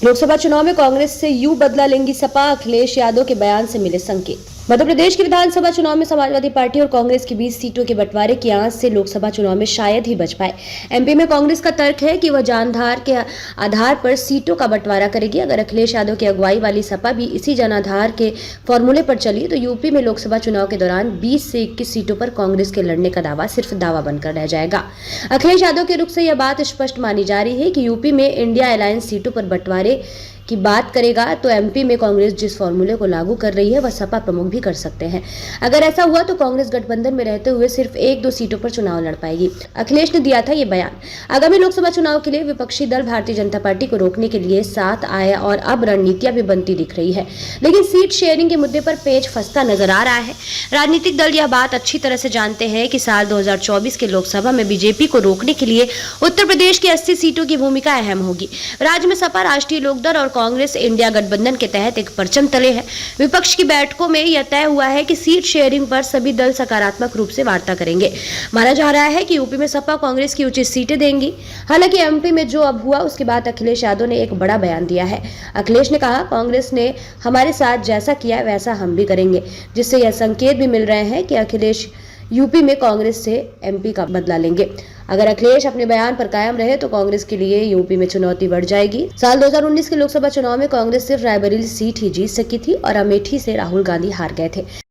लोकसभा चुनाव में कांग्रेस से यूं बदला लेंगी सपा, अखिलेश यादव के बयान से मिले संकेत। मध्य प्रदेश की विधानसभा चुनाव में समाजवादी पार्टी और कांग्रेस के बीच सीटों के बंटवारे की आंच से लोकसभा चुनाव में शायद ही बच पाए। एमपी में कांग्रेस का तर्क है कि वह जानदार के आधार पर सीटों का बंटवारा करेगी। अगर अखिलेश यादव की अगुवाई वाली सपा भी इसी जनाधार के फॉर्मूले पर चली तो यूपी में लोकसभा चुनाव के दौरान 20 से 21 सीटों पर कांग्रेस के लड़ने का दावा सिर्फ दावा बनकर रह जाएगा। अखिलेश यादव के रुख से यह बात स्पष्ट मानी जा रही है कि यूपी में इंडिया अलायंस सीटों पर बंटवारे की बात करेगा तो एमपी में कांग्रेस जिस फॉर्मूले को लागू कर रही है वह सपा प्रमुख भी कर सकते हैं। अगर ऐसा हुआ तो कांग्रेस गठबंधन में रहते हुए सिर्फ 1-2 सीटों पर चुनाव लड़ पाएगी। अखिलेश ने दिया था ये बयान। आगामी लोकसभा चुनाव के लिए विपक्षी दल भारतीय जनता पार्टी को रोकने के लिए साथ आया और अब रणनीतियां भी बनती दिख रही है, लेकिन सीट शेयरिंग के मुद्दे पर पेच फंसता नजर आ रहा है। राजनीतिक दल यह बात अच्छी तरह से जानते हैं कि साल 2024 के लोकसभा में बीजेपी को रोकने के लिए उत्तर प्रदेश की 80 सीटों की भूमिका अहम होगी। राज्य में सपा, राष्ट्रीय लोकदल और कांग्रेस इंडिया गठबंधन के तहत एक परचम तले है। विपक्ष की बैठकों में यह तय हुआ है कि सीट शेयरिंग पर सभी दल सकारात्मक रूप से वार्ता करेंगे। माना जा रहा है कि यूपी में सपा कांग्रेस की उचित सीटें देंगी। हालांकि एमपी में जो अब हुआ उसके बाद अखिलेश यादव ने एक बड़ा बयान दिया है। अखिलेश ने कहा, कांग्रेस ने हमारे साथ जैसा किया वैसा हम भी करेंगे, जिससे यह संकेत भी मिल रहे हैं कि अखिलेश यूपी में कांग्रेस से एमपी का बदला लेंगे। अगर अखिलेश अपने बयान पर कायम रहे तो कांग्रेस के लिए यूपी में चुनौती बढ़ जाएगी। साल 2019 के लोकसभा चुनाव में कांग्रेस सिर्फ रायबरेली सीट ही जीत सकी थी और अमेठी से राहुल गांधी हार गए थे।